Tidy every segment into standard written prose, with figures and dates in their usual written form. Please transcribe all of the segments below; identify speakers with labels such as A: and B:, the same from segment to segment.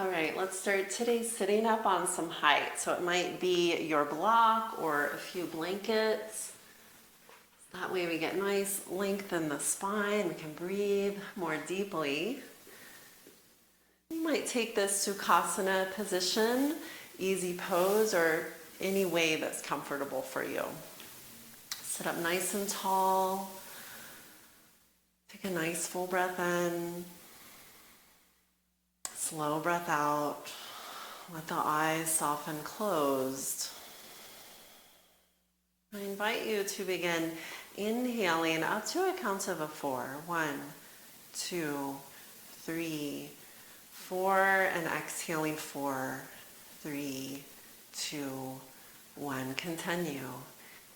A: All right, let's start today sitting up on some height. So it might be your block or a few blankets. That way we get nice length in the spine. We can breathe more deeply. You might take this Sukhasana position, easy pose, or any way that's comfortable for you. Sit up nice and tall. Take a nice full breath in. Slow breath out. Let the eyes soften closed. I invite you to begin inhaling up to a count of 4. 1, 2, 3, 4, and exhaling 4, 3, 2, 1. Continue.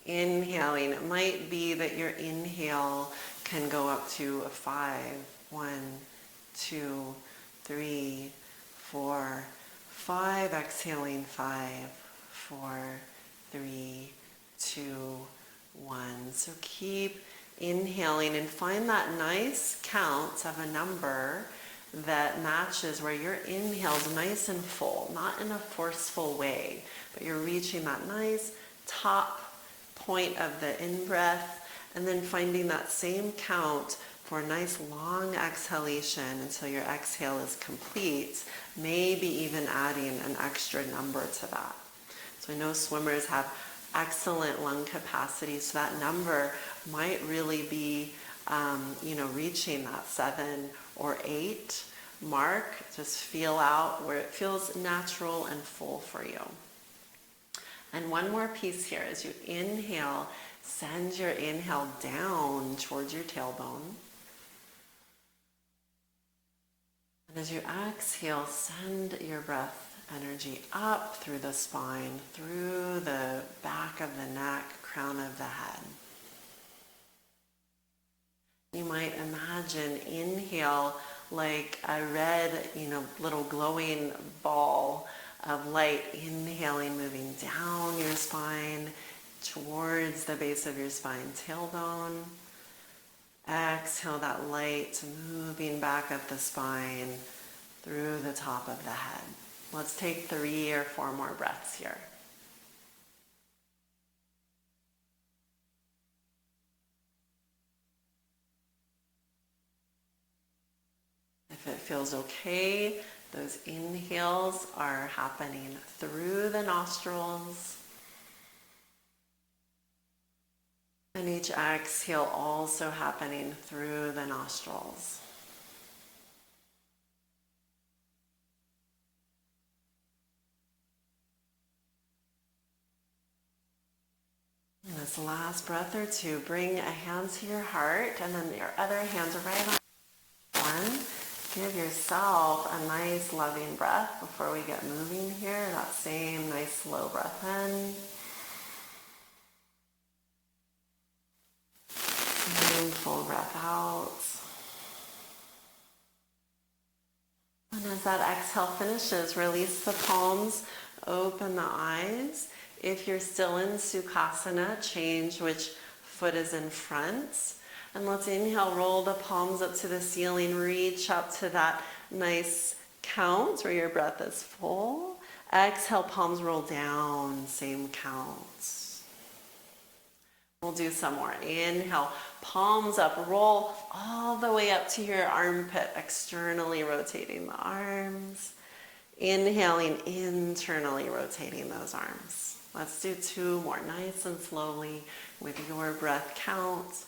A: Inhaling. It might be that your inhale can go up to a 5. 1, 2, 3, 4, 5. Exhaling 5, 4, 3, 2, 1. So keep inhaling and find that nice count of a number that matches where your inhale's nice and full, not in a forceful way, but you're reaching that nice top point of the in-breath, and then finding that same count for a nice long exhalation until your exhale is complete, maybe even adding an extra number to that. So I know swimmers have excellent lung capacity, so that number might really be, reaching that 7 or 8 mark. Just feel out where it feels natural and full for you. And one more piece here. As you inhale, send your inhale down towards your tailbone. And as you exhale, send your breath energy up through the spine, through the back of the neck, crown of the head. You might imagine inhale like a red, little glowing ball of light, inhaling, moving down your spine towards the base of your spine, tailbone. Exhale that light moving back up the spine through the top of the head. Let's take 3 or 4 more breaths here. If it feels okay, those inhales are happening through the nostrils. And each exhale also happening through the nostrils. And this last breath or two, bring a hand to your heart and then your other hand right on one. Give yourself a nice loving breath before we get moving here. That same nice slow breath in. And full breath out. And as that exhale finishes, release the palms, open the eyes. If you're still in Sukhasana, change which foot is in front. And let's inhale, roll the palms up to the ceiling, reach up to that nice count where your breath is full. Exhale, palms roll down, same count. We'll do some more. Inhale, palms up, roll all the way up to your armpit, externally rotating the arms. Inhaling, internally rotating those arms. Let's do 2 more, nice and slowly with your breath count.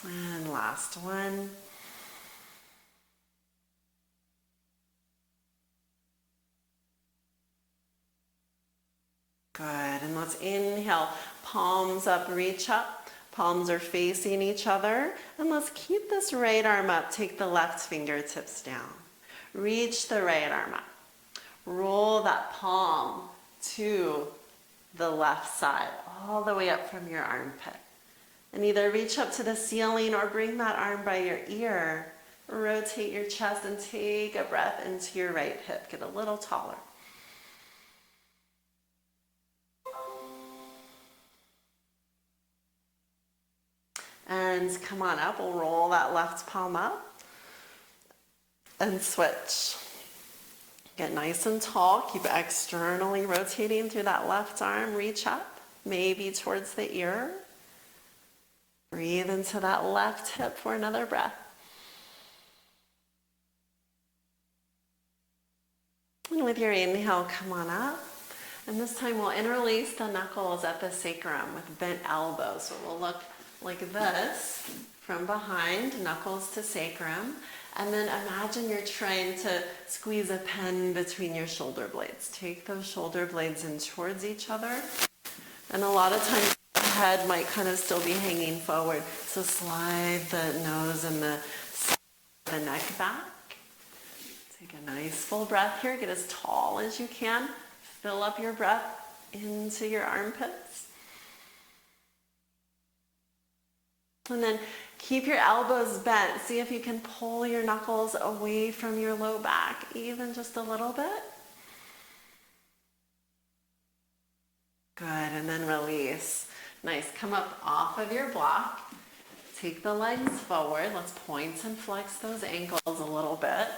A: And last one. Good, and let's inhale, palms up, reach up. Palms are facing each other. And let's keep this right arm up. Take the left fingertips down. Reach the right arm up. Roll that palm to the left side, all the way up from your armpit. And either reach up to the ceiling or bring that arm by your ear. Rotate your chest and take a breath into your right hip. Get a little taller. hands come on up. We'll roll that left palm up and switch. Get nice and tall. Keep externally rotating through that left arm. Reach up, maybe towards the ear. Breathe into that left hip for another breath. And with your inhale, come on up. And this time we'll interlace the knuckles at the sacrum with bent elbows. So we'll look like this from behind, knuckles to sacrum. And then imagine you're trying to squeeze a pen between your shoulder blades. Take those shoulder blades in towards each other. And a lot of times the head might kind of still be hanging forward. So slide the nose and the neck back. Take a nice full breath here. Get as tall as you can. Fill up your breath into your armpits. And then keep your elbows bent. See if you can pull your knuckles away from your low back, even just a little bit. Good, and then release. Nice, come up off of your block. Take the legs forward. Let's point and flex those ankles a little bit.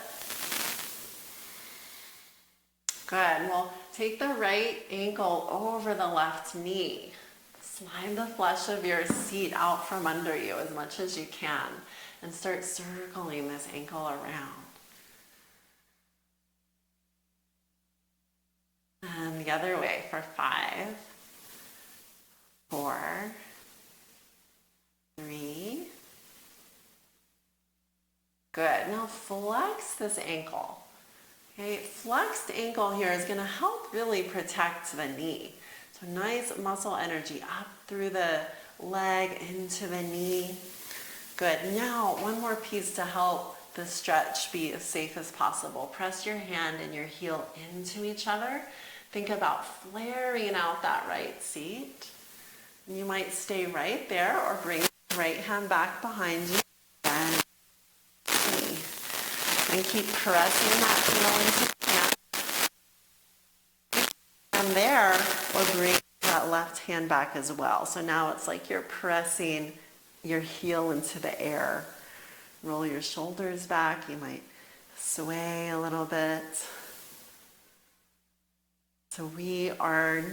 A: Good, we'll take the right ankle over the left knee. Slide the flesh of your seat out from under you as much as you can and start circling this ankle around. And the other way for 5, 4, 3. Good, now flex this ankle. Okay, flexed ankle here is going to help really protect the knee. So nice muscle energy up through the leg into the knee. Good. Now one more piece to help the stretch be as safe as possible. Press your hand and your heel into each other. Think about flaring out that right seat. And you might stay right there or bring the right hand back behind you. And keep pressing that heel into the hand. From there, we'll bring that left hand back as well. So now it's like you're pressing your heel into the air. Roll your shoulders back. You might sway a little bit. So we are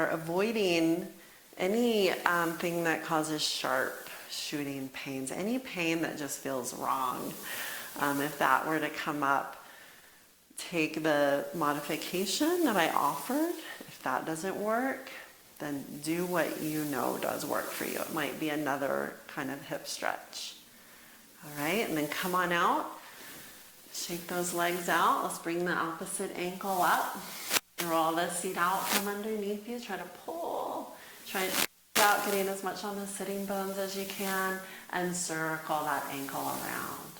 A: avoiding any thing that causes sharp shooting pains, any pain that just feels wrong. If that were to come up, take the modification that I offered. If that doesn't work, then do what you know does work for you. It might be another kind of hip stretch. All right, and then come on out. Shake those legs out. Let's bring the opposite ankle up. Roll the seat out from underneath you. Try to pull. Try to out, getting as much on the sitting bones as you can, and circle that ankle around.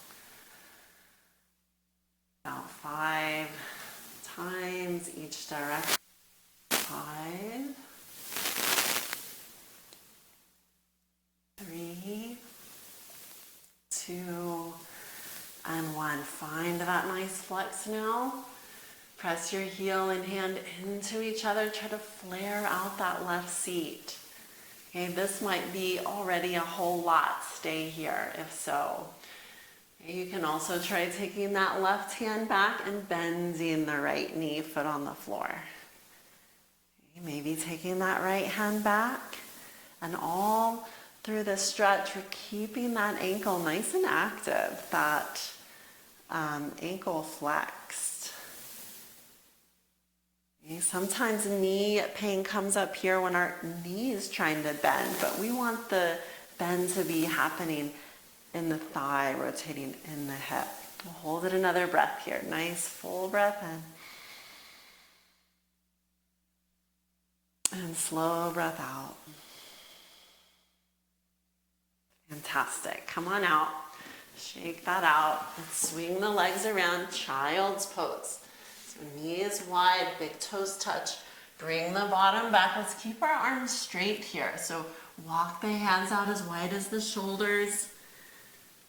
A: About 5 times each direction. 5, 3, 2, and 1. Find that nice flex now. Press your heel and hand into each other. Try to flare out that left seat. Okay, this might be already a whole lot. Stay here if so. Okay, you can also try taking that left hand back and bending the right knee, foot on the floor. Okay, maybe taking that right hand back, and all through the stretch, we're keeping that ankle nice and active, that ankle flexed. Sometimes knee pain comes up here when our knee is trying to bend, but we want the bend to be happening in the thigh, rotating in the hip. We'll hold it another breath here. Nice full breath in. And slow breath out. Fantastic. Come on out. Shake that out. Let's swing the legs around, child's pose. So knees wide, big toes touch. Bring the bottom back. Let's keep our arms straight here. So walk the hands out as wide as the shoulders.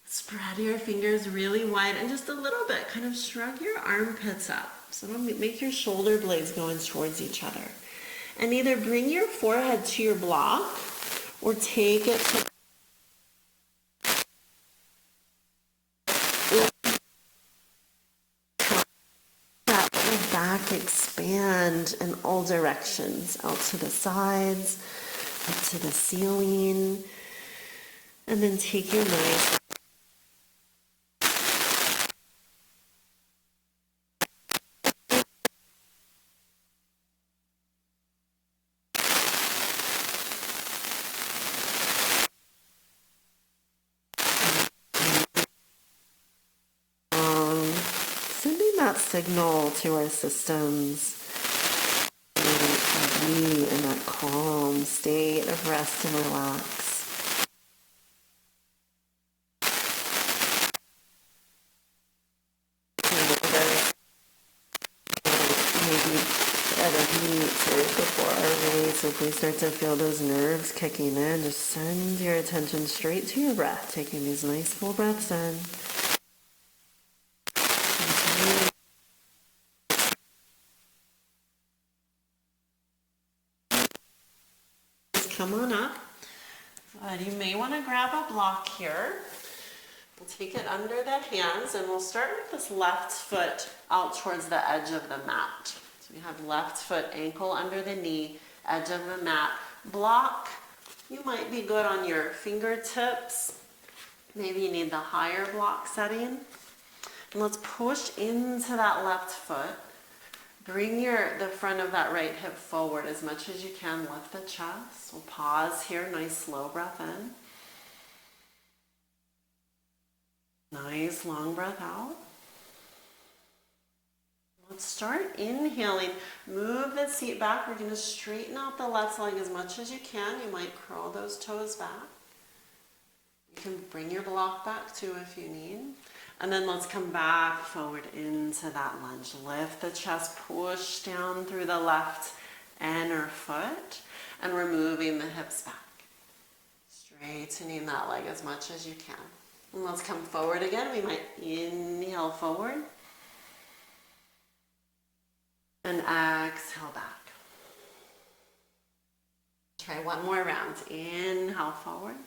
A: Spread your fingers really wide and just a little bit. Kind of shrug your armpits up. So don't make your shoulder blades going towards each other. And either bring your forehead to your block or take it to that little back expand in all directions, out to the sides, up to the ceiling, and then take your nice sending that signal to our systems to be in that calm state of rest and relax. Maybe at a meet or before our race, if we start to feel those nerves kicking in, just send your attention straight to your breath, taking these nice full breaths in. Come on up. You may want to grab a block here. We'll take it under the hands and we'll start with this left foot out towards the edge of the mat. So we have left foot, ankle under the knee, edge of the mat. Block, you might be good on your fingertips. Maybe you need the higher block setting. And let's push into that left foot. Bring the front of that right hip forward as much as you can. Lift the chest. We'll pause here. Nice slow breath in. Nice long breath out. Let's start inhaling. Move the seat back. We're going to straighten out the left leg as much as you can. You might curl those toes back. You can bring your block back too if you need. And then let's come back forward into that lunge. Lift the chest, push down through the left inner foot, and we're moving the hips back. Straightening that leg as much as you can. And let's come forward again. We might inhale forward. And exhale back. Try one more round. Inhale forward.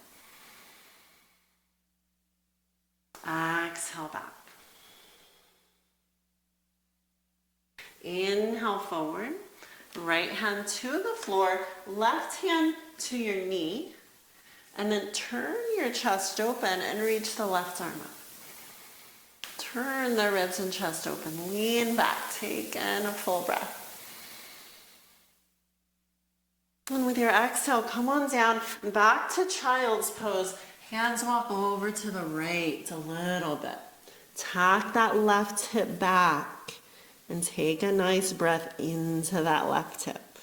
A: Exhale back. Inhale forward. Right hand to the floor. Left hand to your knee. And then turn your chest open and reach the left arm up. Turn the ribs and chest open. Lean back. Take in a full breath. And with your exhale, come on down. Back to child's pose. Hands walk over to the right a little bit. Tack that left hip back and take a nice breath into that left hip.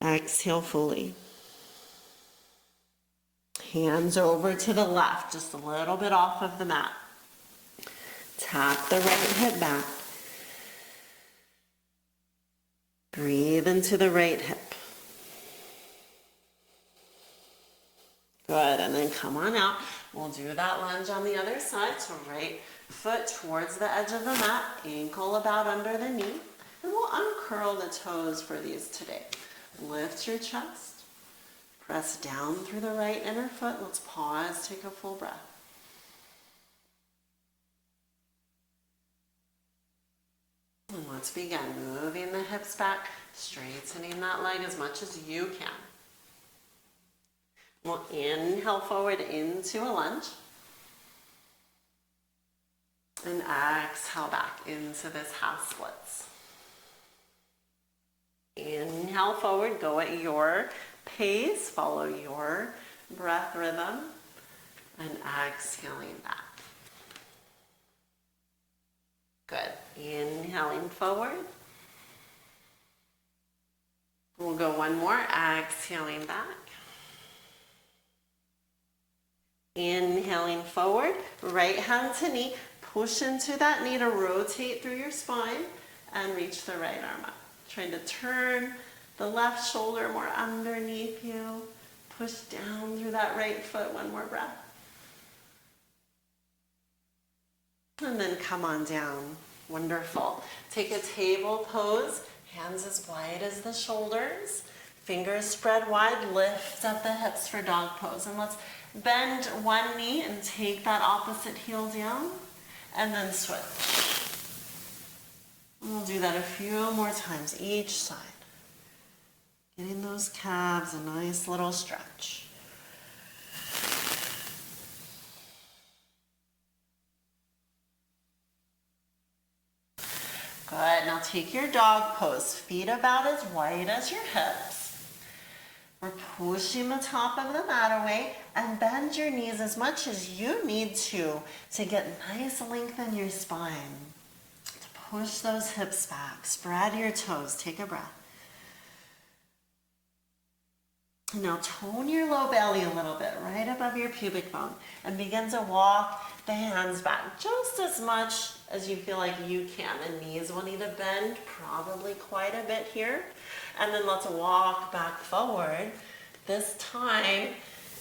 A: Exhale fully. Hands over to the left, just a little bit off of the mat. Tap the right hip back. Breathe into the right hip. Good, and then come on out. We'll do that lunge on the other side. So right foot towards the edge of the mat, ankle about under the knee. And we'll uncurl the toes for these today. Lift your chest. Press down through the right inner foot. Let's pause, take a full breath. And let's begin. Moving the hips back, straightening that leg as much as you can. We'll inhale forward into a lunge. And exhale back into this half splits. Inhale forward, go at your pace, follow your breath rhythm, and exhaling back. Good. Inhaling forward. We'll go one more, exhaling back. Inhaling forward, right hand to knee. Push into that knee to rotate through your spine and reach the right arm up. Trying to turn the left shoulder more underneath you. Push down through that right foot. One more breath. And then come on down. Wonderful. Take a table pose. Hands as wide as the shoulders. Fingers spread wide, lift up the hips for dog pose. And let's bend one knee and take that opposite heel down, and then switch. And we'll do that a few more times each side. Getting those calves a nice little stretch. Good, now take your dog pose. Feet about as wide as your hips. We're pushing the top of the mat away and bend your knees as much as you need to get nice length in your spine. To push those hips back, spread your toes, take a breath. Now tone your low belly a little bit, right above your pubic bone, and begin to walk the hands back just as much as you feel like you can. The knees will need to bend probably quite a bit here. And then let's walk back forward, this time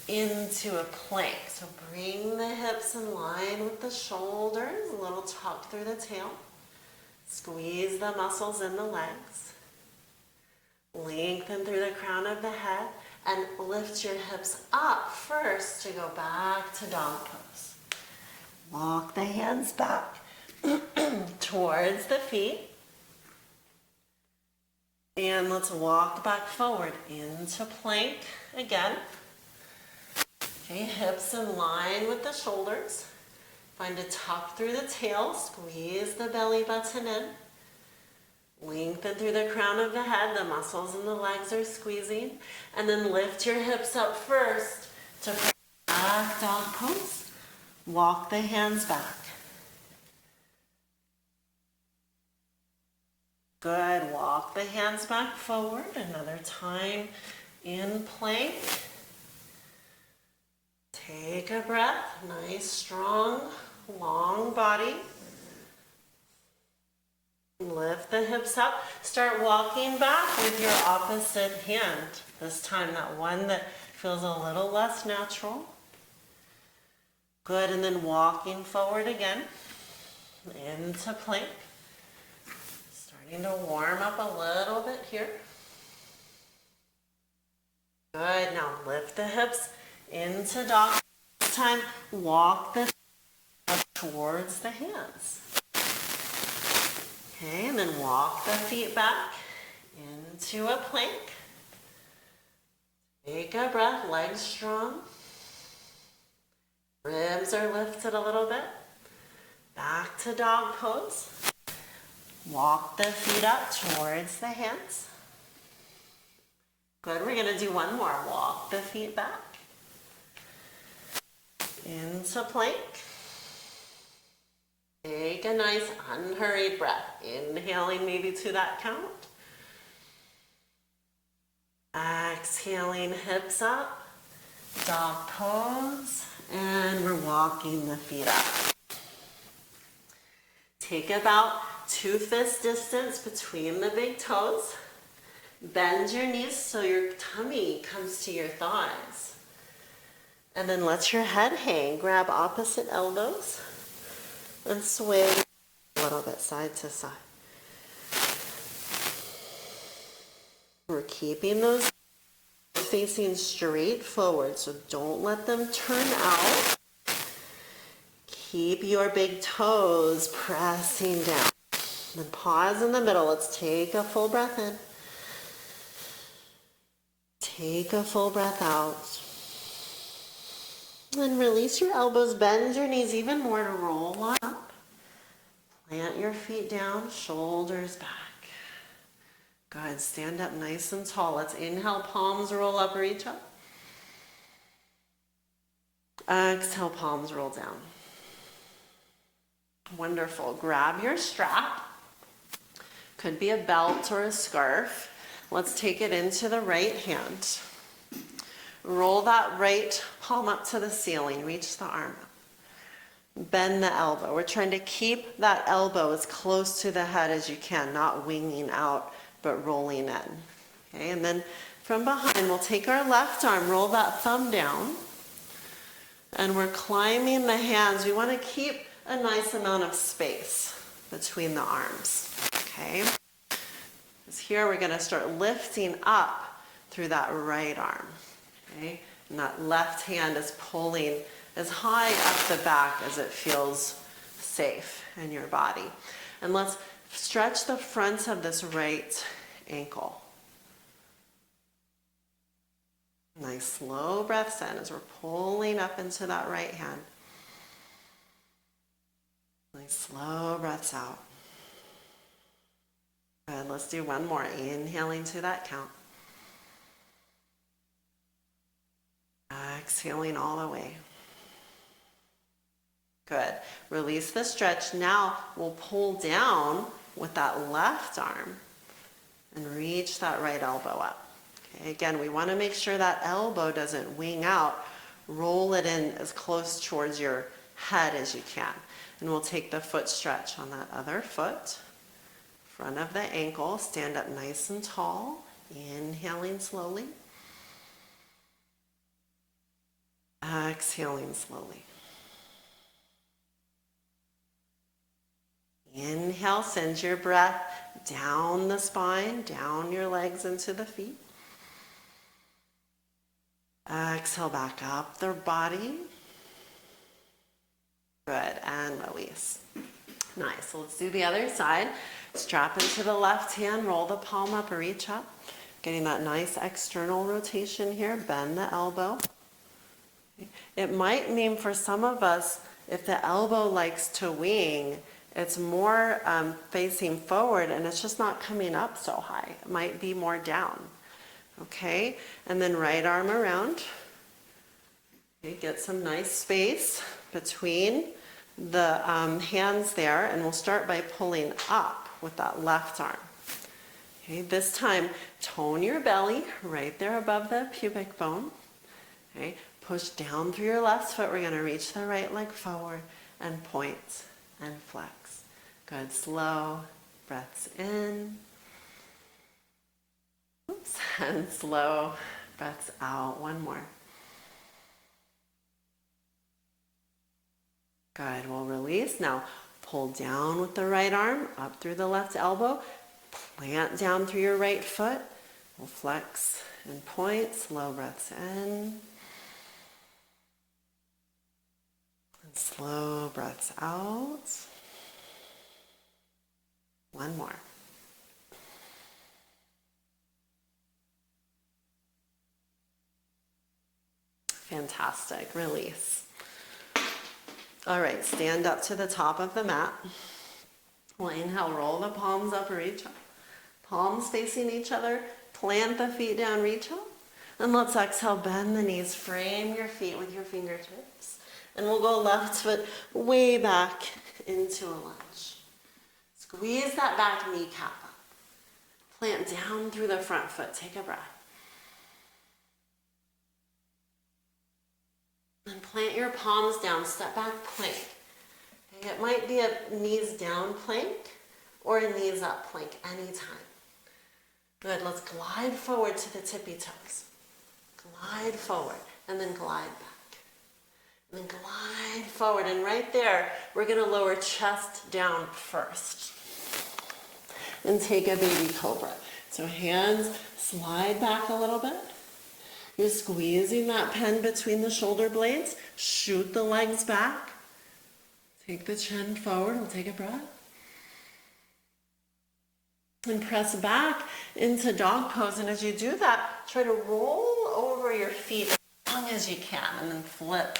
A: into a plank. So bring the hips in line with the shoulders, a little tuck through the tail. Squeeze the muscles in the legs. Lengthen through the crown of the head. And lift your hips up first to go back to dog pose. Walk the hands back towards the feet. And let's walk back forward into plank again. Okay, hips in line with the shoulders. Find a tuck through the tail, squeeze the belly button in. Lengthen through the crown of the head, the muscles in the legs are squeezing. And then lift your hips up first to back dog pose. Walk the hands back. Good, walk the hands back forward. Another time in plank. Take a breath, nice, strong, long body. Lift the hips up. Start walking back with your opposite hand. This time, that one that feels a little less natural. Good, and then walking forward again into plank. Starting to warm up a little bit here. Good, now lift the hips into dog. This time, walk the feet up towards the hands. Okay, and then walk the feet back into a plank. Take a breath, legs strong. Ribs are lifted a little bit. Back to dog pose. Walk the feet up towards the hands. Good, we're gonna do one more. Walk the feet back. Into plank. Take a nice unhurried breath. Inhaling maybe to that count. Exhaling, hips up. Dog pose. And we're walking the feet up. Take about 2 fist distance between the big toes. Bend your knees so your tummy comes to your thighs. And then let your head hang. Grab opposite elbows. And sway a little bit side to side. We're keeping those facing straight forward, so don't let them turn out. Keep your big toes pressing down. Then pause in the middle. Let's take a full breath in. Take a full breath out. And release your elbows, bend your knees even more to roll up. Plant your feet down, shoulders back. Good, stand up nice and tall. Let's inhale, palms roll up, reach up. Exhale, palms roll down. Wonderful, grab your strap. Could be a belt or a scarf. Let's take it into the right hand. Roll that right palm up to the ceiling. Reach the arm up. Bend the elbow. We're trying to keep that elbow as close to the head as you can, not winging out, but rolling in. Okay, and then from behind, we'll take our left arm, roll that thumb down, and we're climbing the hands. We want to keep a nice amount of space between the arms. Okay? Because here we're going to start lifting up through that right arm, okay? And that left hand is pulling as high up the back as it feels safe in your body. And let's stretch the front of this right ankle. Nice slow breaths in as we're pulling up into that right hand. Nice slow breaths out. Good, let's do one more. Inhaling to that count. Exhaling all the way. Good. Release the stretch. Now we'll pull down with that left arm and reach that right elbow up. Okay, again, we want to make sure that elbow doesn't wing out. Roll it in as close towards your head as you can. And we'll take the foot stretch on that other foot. Front of the ankle. Stand up nice and tall. Inhaling slowly. Exhaling slowly. Inhale, send your breath down the spine, down your legs into the feet. Exhale back up the body. Good, and release. Nice, so let's do the other side. Strap into the left hand, roll the palm up, reach up. Getting that nice external rotation here, bend the elbow. It might mean for some of us, if the elbow likes to wing, it's more facing forward and it's just not coming up so high. It might be more down. Okay, and then right arm around. Okay, get some nice space between the hands there, and we'll start by pulling up with that left arm. Okay, this time tone your belly right there above the pubic bone. Okay, push down through your left foot. We're going to reach the right leg forward and point and flex. Good, slow breaths in. Oops, and slow breaths out. One more. Good, we'll release. Now pull down with the right arm, up through the left elbow. Plant down through your right foot. We'll flex and point. Slow breaths in. And slow breaths out. One more. Fantastic. Release. All right, stand up to the top of the mat. We'll inhale, roll the palms up, reach up. Palms facing each other. Plant the feet down, reach up. And let's exhale, bend the knees, frame your feet with your fingertips. And we'll go left foot way back into a lunge. Squeeze that back kneecap up. Plant down through the front foot. Take a breath. And plant your palms down, step back plank. Okay, it might be a knees down plank or a knees up plank anytime. Good, let's glide forward to the tippy toes. Glide forward and then glide back. And then glide forward, and right there, we're gonna lower chest down first. And take a baby cobra. So hands slide back a little bit. You're squeezing that pen between the shoulder blades. Shoot the legs back. Take the chin forward. We'll take a breath. And press back into dog pose. And as you do that, try to roll over your feet as long as you can. And then flip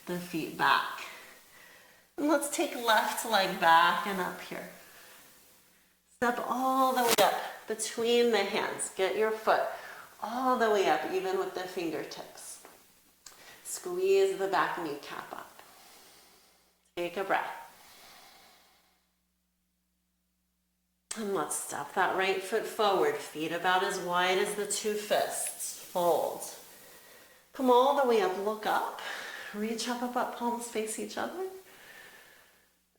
A: the feet back. And let's take left leg back and up here. Step all the way up between the hands. Get your foot all the way up, even with the fingertips. Squeeze the back kneecap up. Take a breath. And let's step that right foot forward. Feet about as wide as the two fists. Fold. Come all the way up, look up. Reach up, up, up, palms face each other.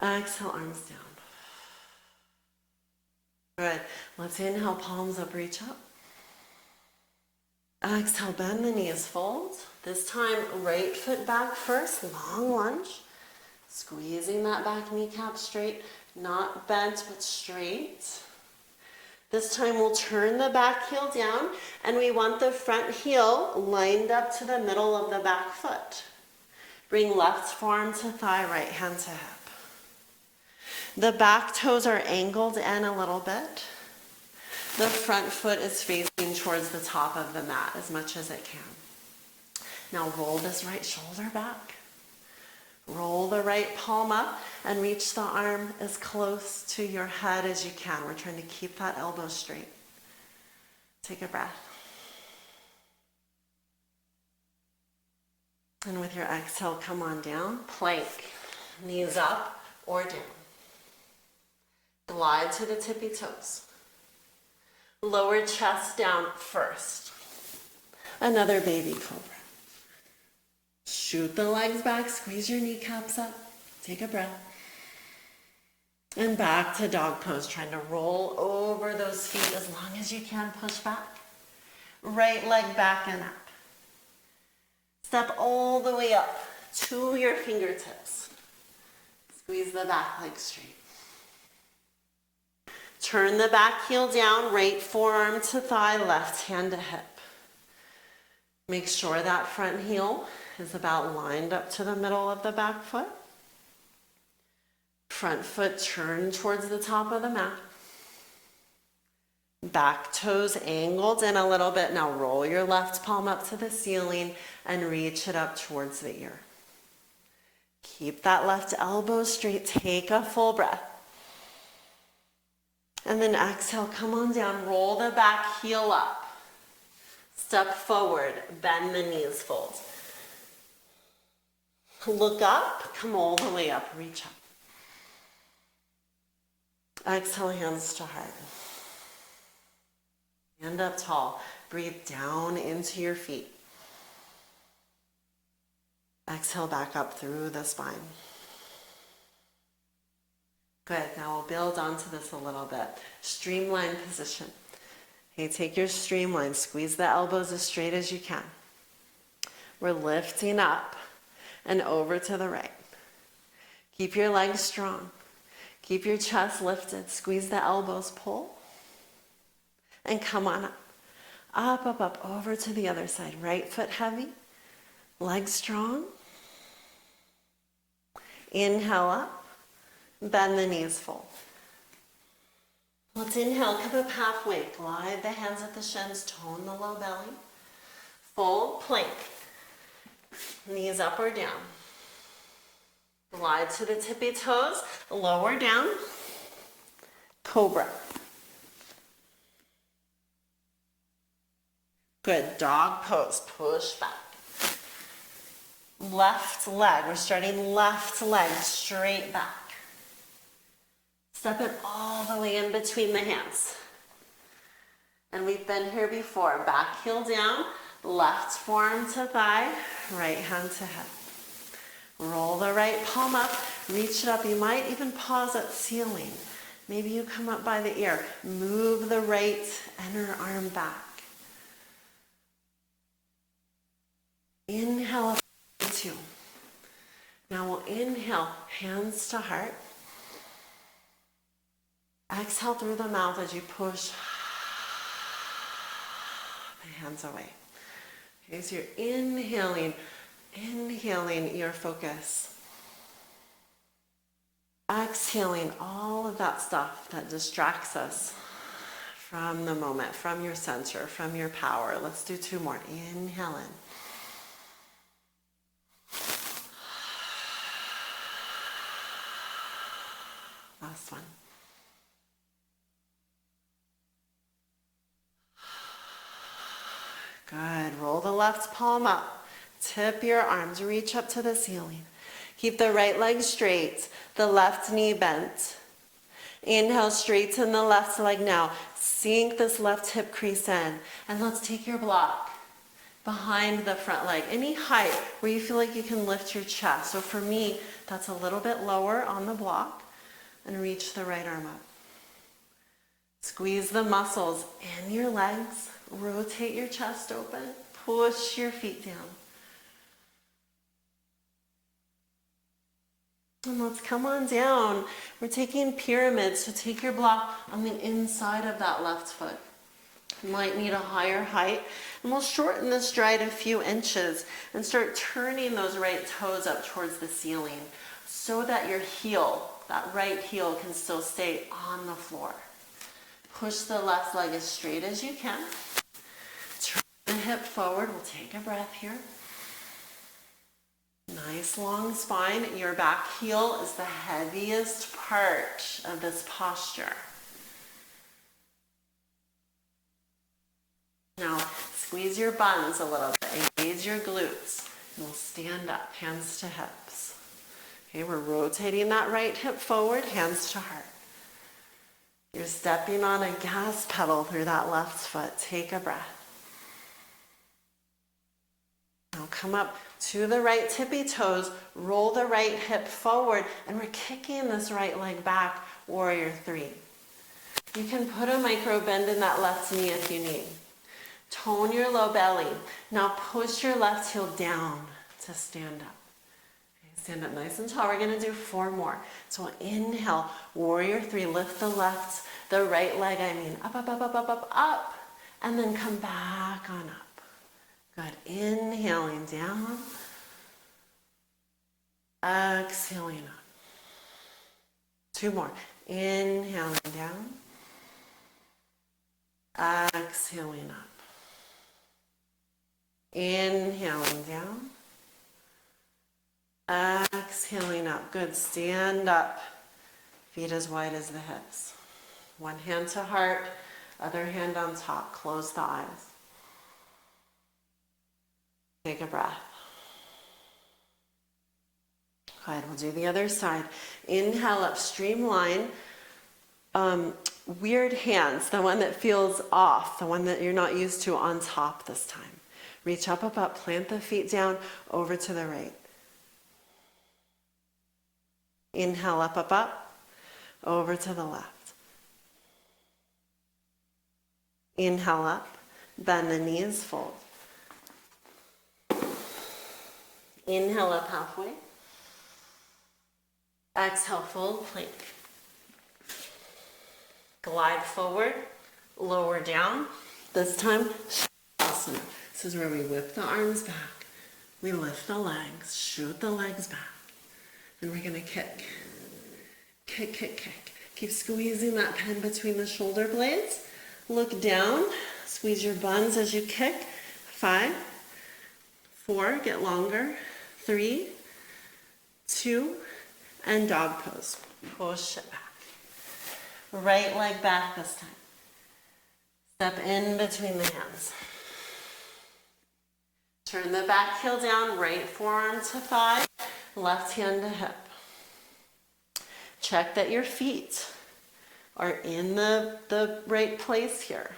A: Exhale, arms down. Good. Let's inhale, palms up, reach up. Exhale, bend the knees, fold. This time, right foot back first, long lunge. Squeezing that back kneecap straight, not bent, but straight. This time we'll turn the back heel down and we want the front heel lined up to the middle of the back foot. Bring left forearm to thigh, right hand to hip. The back toes are angled in a little bit. The front foot is facing towards the top of the mat as much as it can. Now roll this right shoulder back. Roll the right palm up and reach the arm as close to your head as you can. We're trying to keep that elbow straight. Take a breath. And with your exhale, come on down. Plank. Knees up or down. Glide to the tippy toes. Lower chest down first. Another baby cobra. Shoot the legs back, squeeze your kneecaps up. Take a breath. And back to dog pose, trying to roll over those feet as long as you can. Push back. Right leg back and up. Step all the way up to your fingertips. Squeeze the back leg straight. Turn the back heel down, right forearm to thigh, left hand to hip. Make sure that front heel is about lined up to the middle of the back foot. Front foot turned towards the top of the mat. Back toes angled in a little bit. Now roll your left palm up to the ceiling and reach it up towards the ear. Keep that left elbow straight. Take a full breath. And then exhale, come on down. Roll the back heel up. Step forward, bend the knees, fold. Look up, come all the way up, reach up. Exhale, hands to heart. Stand up tall. Breathe down into your feet. Exhale back up through the spine. Good, now we'll build onto this a little bit. Streamline position. Okay, take your streamline, squeeze the elbows as straight as you can. We're lifting up and over to the right. Keep your legs strong. Keep your chest lifted. Squeeze the elbows, pull. And come on up. Up, up, up, over to the other side. Right foot heavy. Legs strong. Inhale up. Bend the knees, fold. Let's inhale, come up halfway. Glide the hands at the shins, tone the low belly. Fold, plank. Knees up or down. Glide to the tippy toes, lower down. Cobra. Good, dog pose, push back. Left leg, we're starting left leg straight back. Step it all the way in between the hands. And we've been here before. Back heel down, left forearm to thigh, right hand to hip. Roll the right palm up, reach it up. You might even pause at ceiling. Maybe you come up by the ear. Move the right inner arm back. Inhale up, 2. Now we'll inhale, hands to heart. Exhale through the mouth as you push the hands away. Okay, so you're inhaling your focus. Exhaling all of that stuff that distracts us from the moment, from your center, from your power. Let's do 2 more. Inhale in. Last one. Good. Roll the left palm up. Tip your arms. Reach up to the ceiling. Keep the right leg straight. The left knee bent. Inhale, straighten the left leg now. Sink this left hip crease in. And let's take your block behind the front leg. Any height where you feel like you can lift your chest. So for me, that's a little bit lower on the block. And reach the right arm up. Squeeze the muscles in your legs. Rotate your chest open. Push your feet down. And let's come on down. We're taking pyramids, so take your block on the inside of that left foot. You might need a higher height, and we'll shorten the stride a few inches and start turning those right toes up towards the ceiling so that your heel, that right heel, can still stay on the floor. Push the left leg as straight as you can. Turn the hip forward. We'll take a breath here. Nice long spine. Your back heel is the heaviest part of this posture. Now, squeeze your buns a little bit. Engage your glutes. And we'll stand up, hands to hips. Okay, we're rotating that right hip forward, hands to heart. You're stepping on a gas pedal through that left foot. Take a breath. Now come up to the right tippy toes, roll the right hip forward, and we're kicking this right leg back, warrior three. You can put a micro bend in that left knee if you need. Tone your low belly. Now push your left heel down to stand up. Okay, stand up nice and tall. We're going to do 4 more. So inhale, warrior three, lift the right leg, up, up, up, up, up, up, up, and then come back on up. Good. Inhaling down. Exhaling up. 2 more. Inhaling down. Exhaling up. Inhaling down. Exhaling up. Good. Stand up. Feet as wide as the hips. One hand to heart, other hand on top. Close the eyes. Take a breath. Good. We'll do the other side. Inhale up, streamline. Weird hands, the one that feels off, the one that you're not used to, on top this time. Reach up, up, up, plant the feet down, over to the right. Inhale, up, up, up, over to the left. Inhale up, bend the knees, fold. Inhale up halfway. Exhale, fold, plank. Glide forward, lower down. This time, Shavasana. This is where we whip the arms back. We lift the legs, shoot the legs back. And we're gonna kick. Kick, kick, kick. Keep squeezing that pen between the shoulder blades. Look down, squeeze your buns as you kick. 5, 4, get longer. 3, 2, and dog pose. Push it back. Right leg back this time. Step in between the hands. Turn the back heel down, right forearm to thigh, left hand to hip. Check that your feet are in the right place here.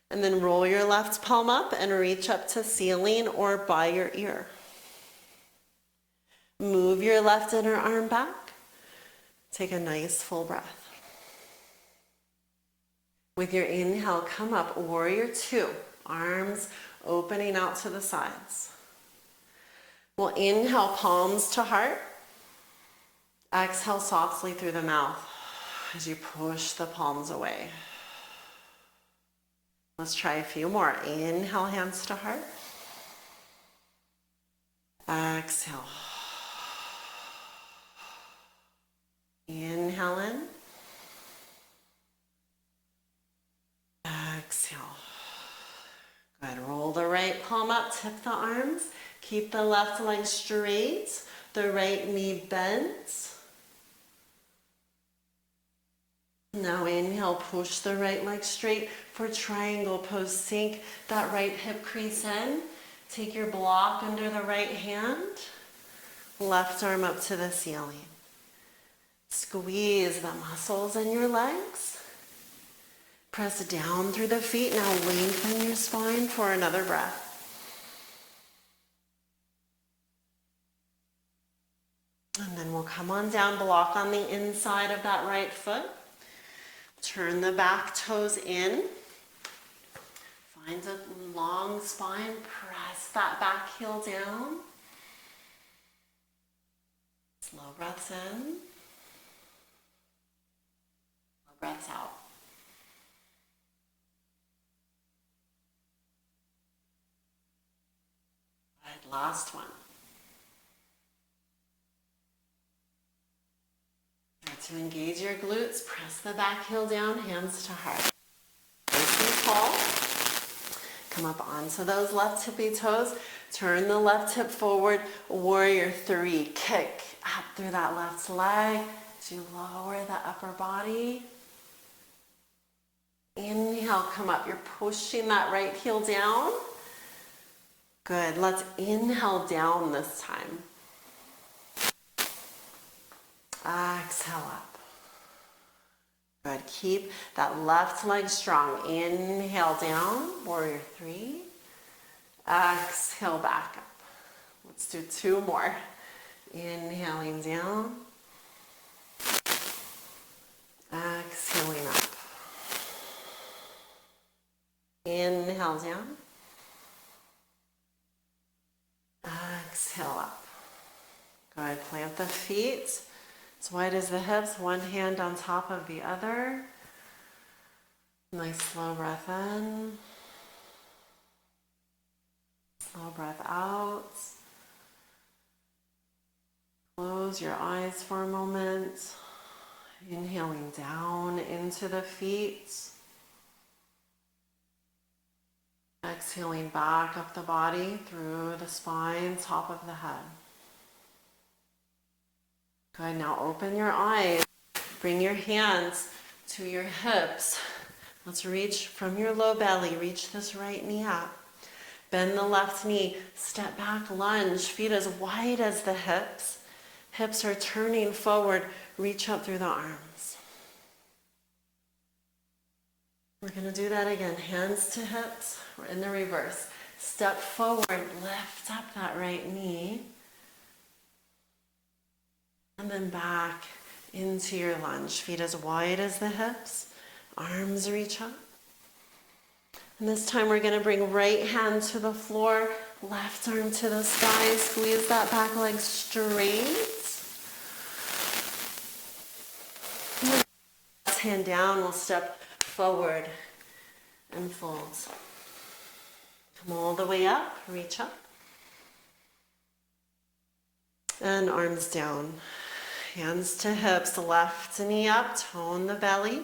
A: And then roll your left palm up and reach up to ceiling or by your ear. Move your left inner arm back. Take a nice full breath. With your inhale, come up, warrior two, arms opening out to the sides. We'll inhale, palms to heart. Exhale softly through the mouth as you push the palms away. Let's try a few more. Inhale, hands to heart. Exhale. Inhale in. Exhale. Good. Roll the right palm up, tip the arms. Keep the left leg straight, the right knee bent. Now inhale, push the right leg straight for triangle pose. Sink that right hip crease in. Take your block under the right hand. Left arm up to the ceiling. Squeeze the muscles in your legs. Press down through the feet. Now lengthen your spine for another breath. And then we'll come on down, block on the inside of that right foot. Turn the back toes in. Find a long spine. Press that back heel down. Slow breaths in, slow breaths out. Good, last one. Start to engage your glutes, press the back heel down, hands to heart. Nice and tall. Come up onto those left tippy toes. Turn the left hip forward. Warrior three. Kick up through that left leg as you lower the upper body. Inhale, come up. You're pushing that right heel down. Good. Let's inhale down this time. Exhale up. Good. Keep that left leg strong. Inhale down. Warrior three. Exhale back up. Let's do two more. Inhaling down. Exhaling up. Inhale down. Exhale up. Good. Plant the feet as wide as the hips. One hand on top of the other. Nice slow breath in. Slow breath out. Close your eyes for a moment. Inhaling down into the feet. Exhaling back up the body through the spine, top of the head. Good. Now open your eyes. Bring your hands to your hips. Let's reach from your low belly. Reach this right knee up. Bend the left knee. Step back, lunge. Feet as wide as the hips. Hips are turning forward. Reach up through the arms. We're going to do that again. Hands to hips. We're in the reverse. Step forward. Lift up that right knee. And then back into your lunge. Feet as wide as the hips. Arms reach up. And this time we're going to bring right hand to the floor. Left arm to the sky. Squeeze that back leg straight. Left hand down. We'll step forward and fold. Come all the way up. Reach up. And arms down. Hands to hips, left knee up, tone the belly.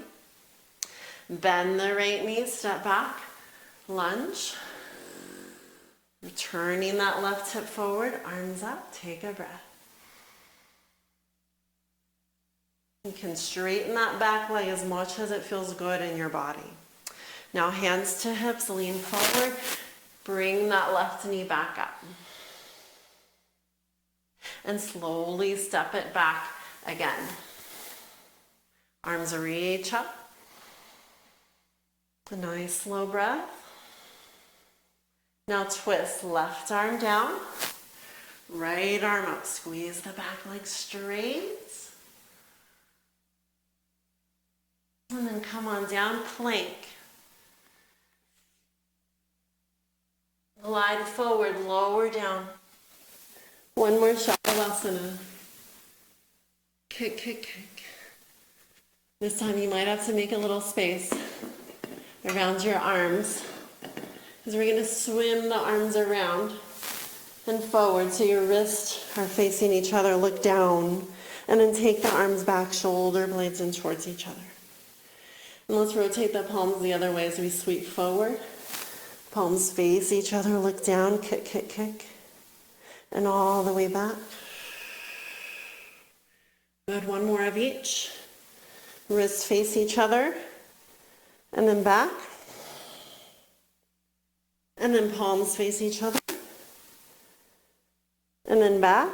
A: Bend the right knee, step back, lunge. Turning that left hip forward, arms up, take a breath. You can straighten that back leg as much as it feels good in your body. Now hands to hips, lean forward, bring that left knee back up. And slowly step it back again. Arms reach up. A nice slow breath. Now twist left arm down, right arm up. Squeeze the back leg straight. And then come on down, plank. Glide forward, lower down. One more Shavasana. Kick, kick, kick. This time you might have to make a little space around your arms because we're going to swim the arms around and forward so your wrists are facing each other. Look down and then take the arms back, shoulder blades in towards each other. And let's rotate the palms the other way as we sweep forward. Palms face each other, look down, kick, kick, kick. And all the way back. Good, one more of each. Wrists face each other. And then back. And then palms face each other. And then back.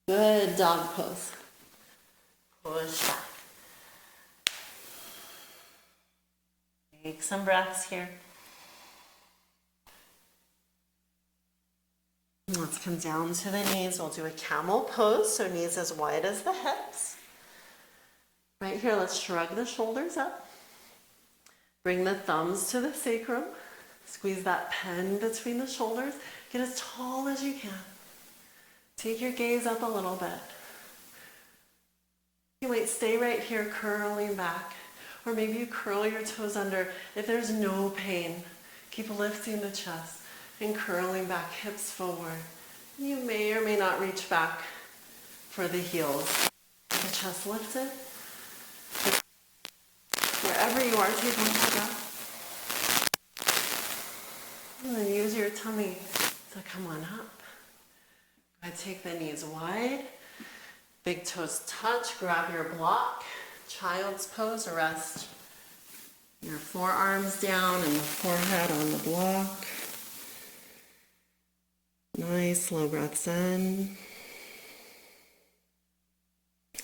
A: Good, dog pose. Push back. Take some breaths here. Let's come down to the knees. We'll do a camel pose, so knees as wide as the hips. Right here, let's shrug the shoulders up. Bring the thumbs to the sacrum. Squeeze that pen between the shoulders. Get as tall as you can. Take your gaze up a little bit. You might stay right here, curling back. Or maybe you curl your toes under. If there's no pain, keep lifting the chest and curling back, hips forward. You may or may not reach back for the heels. The chest lifted. Wherever you are, take one more breath. And then use your tummy to come on up. I take the knees wide. Big toes touch, grab your block, child's pose, rest your forearms down and the forehead on the block. Nice, slow breaths in.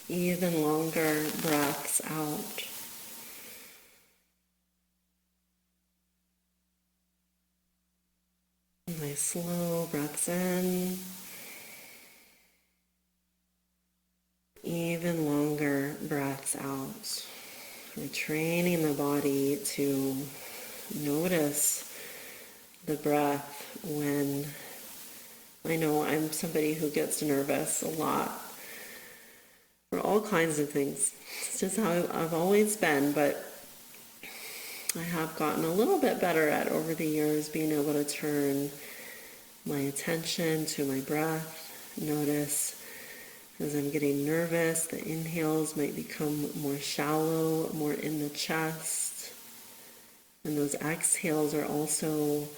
A: Even longer breaths out. Nice, slow breaths in. Even longer breaths out. We're training the body to notice the breath when I know I'm somebody who gets nervous a lot for all kinds of things. It's just how I've always been, but I have gotten a little bit better at over the years being able to turn my attention to my breath, notice as I'm getting nervous, the inhales might become more shallow, more in the chest. And those exhales are also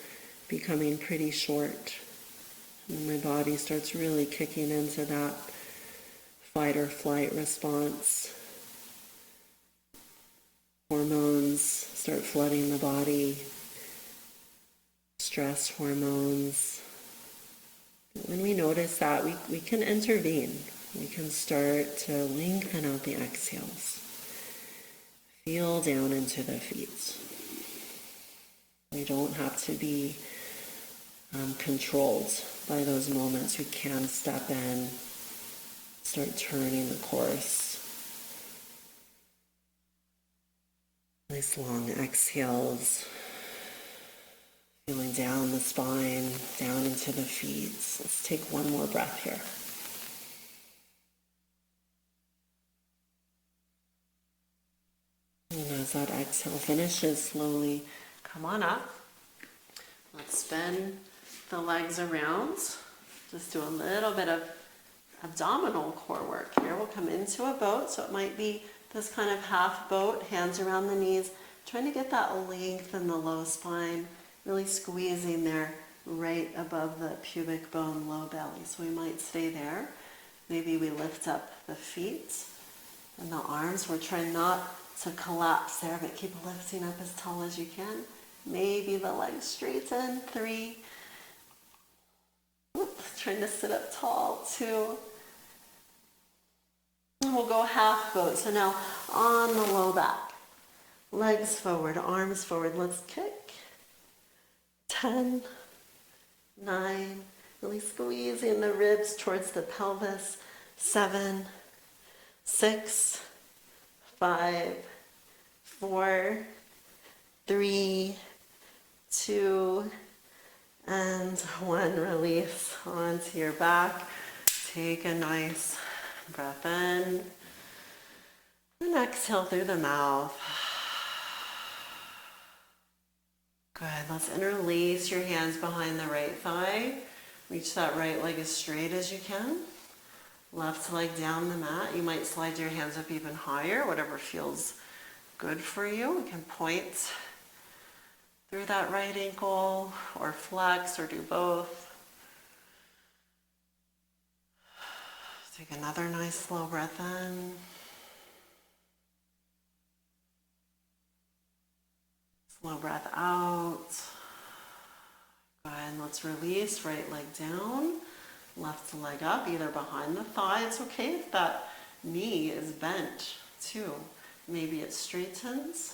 A: becoming pretty short. And my body starts really kicking into that fight or flight response. Hormones start flooding the body. Stress hormones. When we notice that, we can intervene. We can start to lengthen out the exhales. Feel down into the feet. We don't have to be controlled by those moments. We can step in, start turning the course. Nice long exhales. Feeling down the spine, down into the feet. Let's take one more breath here. And as that exhale finishes, slowly come on up. Let's spin the legs around. Just do a little bit of abdominal core work here. We'll come into a boat, so it might be this kind of half boat, hands around the knees, trying to get that length in the low spine, really squeezing there right above the pubic bone, low belly. So we might stay there. Maybe we lift up the feet and the arms. We're trying not to collapse there, but keep lifting up as tall as you can. Maybe the legs straighten. 3. Trying to sit up tall. 2. And we'll go half boat. So now on the low back. Legs forward, arms forward. Let's kick. 10. 9. Really squeezing the ribs towards the pelvis. 7. 6. 5, 4, 3, 2, and 1. Release onto your back. Take a nice breath in. And exhale through the mouth. Good. Let's interlace your hands behind the right thigh. Reach that right leg as straight as you can. Left leg down the mat. You might slide your hands up even higher, whatever feels good for you. You can point through that right ankle or flex or do both. Take another nice slow breath in. Slow breath out. Good. Let's release. Right leg down. Left leg up, either behind the thigh. It's okay if that knee is bent too. Maybe it straightens.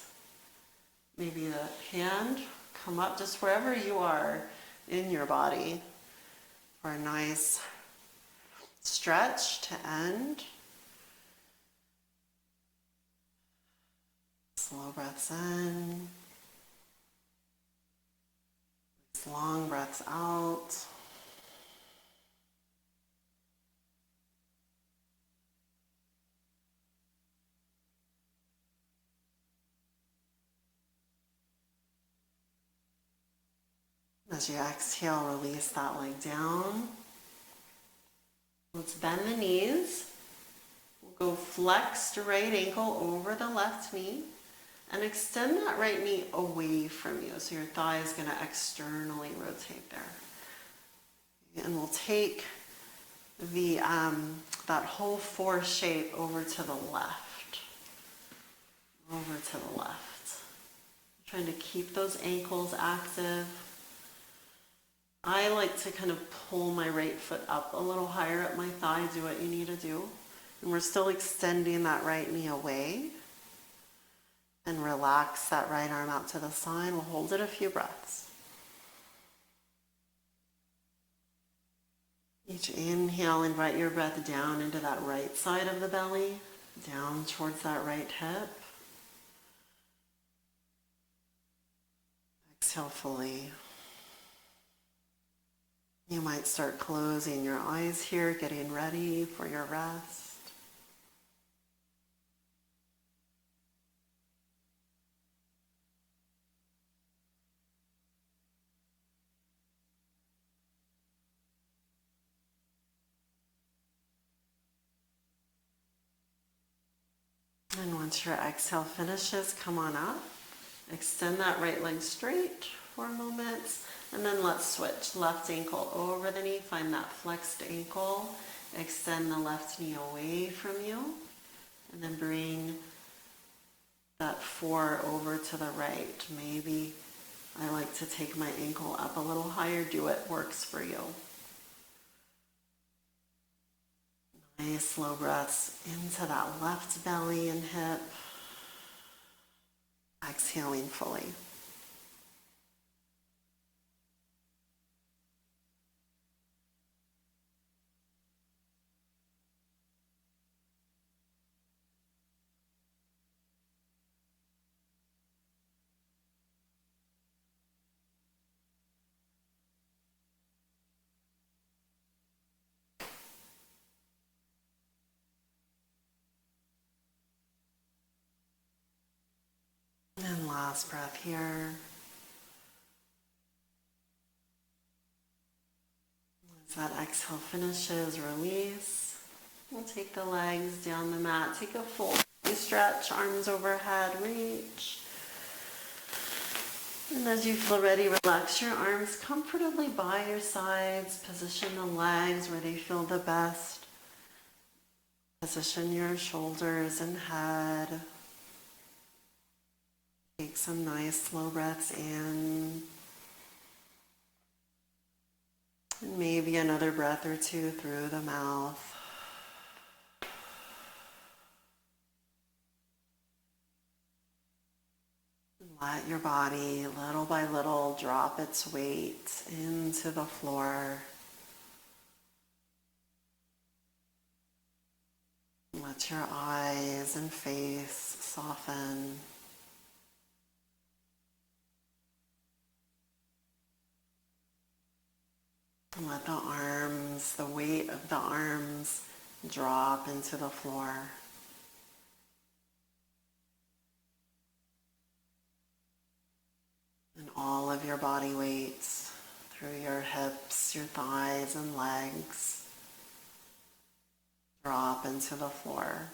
A: Maybe the hand come up just wherever you are in your body for a nice stretch to end. Slow breaths in. Long breaths out. As you exhale, release that leg down. Let's bend the knees. We'll go flexed right ankle over the left knee and extend that right knee away from you. So your thigh is going to externally rotate there. And we'll take the that whole four shape over to the left. Over to the left. Trying to keep those ankles active. I like to kind of pull my right foot up a little higher at my thigh. Do what you need to do. And we're still extending that right knee away. And relax that right arm out to the side. We'll hold it a few breaths. Each inhale, invite your breath down into that right side of the belly, down towards that right hip. Exhale fully. You might start closing your eyes here, getting ready for your rest. And once your exhale finishes, come on up. Extend that right leg straight for a moment. And then let's switch. Left ankle over the knee. Find that flexed ankle. Extend the left knee away from you. And then bring that four over to the right. Maybe I like to take my ankle up a little higher. Do what works for you. Nice slow breaths into that left belly and hip. Exhaling fully. And last breath here. As that exhale finishes, release. We'll take the legs down the mat. Take a full stretch, arms overhead, reach. And as you feel ready, relax your arms comfortably by your sides. Position the legs where they feel the best. Position your shoulders and head. Take some nice slow breaths in. And maybe another breath or two through the mouth. Let your body, little by little, drop its weight into the floor. Let your eyes and face soften. And let the arms, the weight of the arms, drop into the floor. And all of your body weights through your hips, your thighs and legs drop into the floor.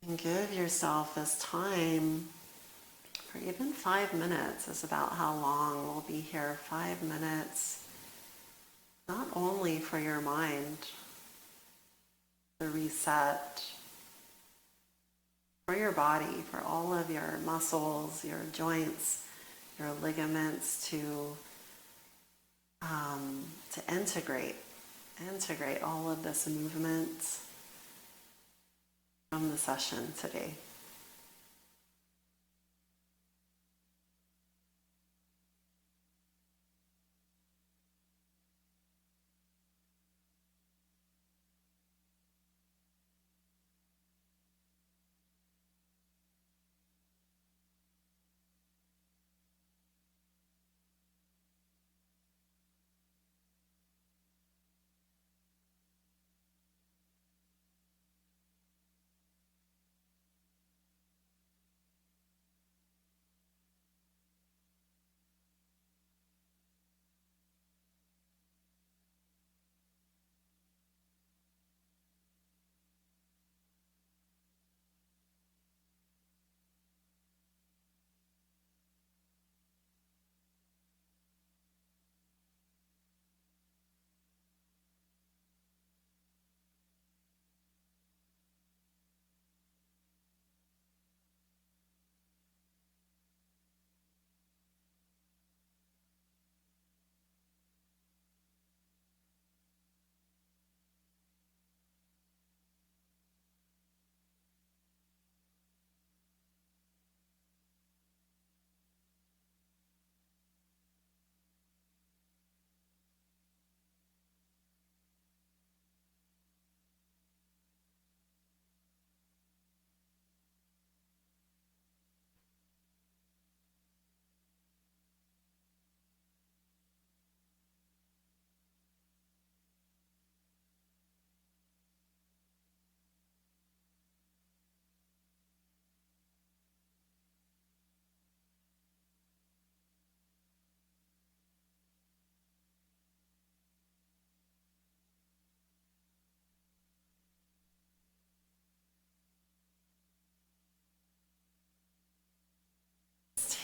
A: And give yourself this time for even 5 minutes is about how long we'll be here. 5 minutes, not only for your mind, the reset, for your body, for all of your muscles, your joints, your ligaments to integrate all of this movement from the session today.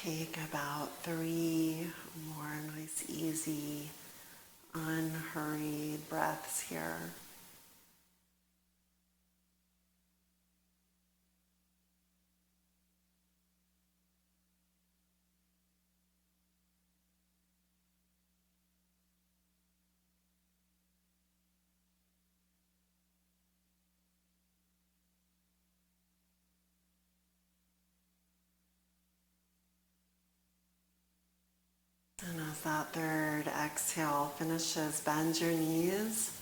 A: Take about 3 more nice, easy, unhurried breaths here. And as that third exhale finishes, bend your knees,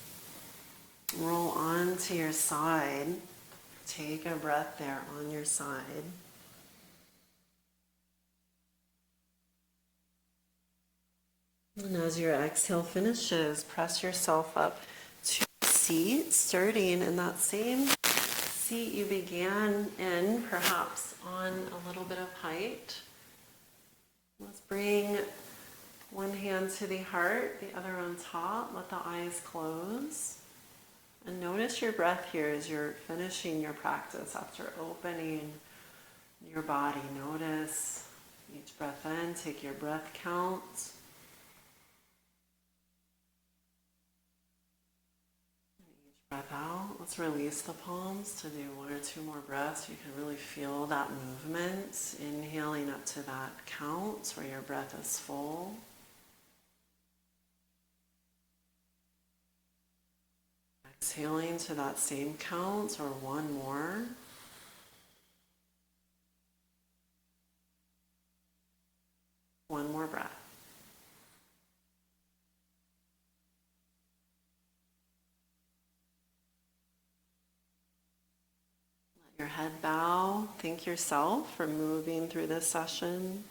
A: roll onto your side. Take a breath there on your side. And as your exhale finishes, press yourself up to a seat, starting in that same seat you began in, perhaps on a little bit of height. Let's bring one hand to the heart, the other on top. Let the eyes close. And notice your breath here as you're finishing your practice after opening your body. Notice each breath in, take your breath count. And each breath out. Let's release the palms to do 1 or 2 more breaths. You can really feel that movement, inhaling up to that count where your breath is full. Exhaling to that same count or 1 more. One more breath. Let your head bow. Thank yourself for moving through this session.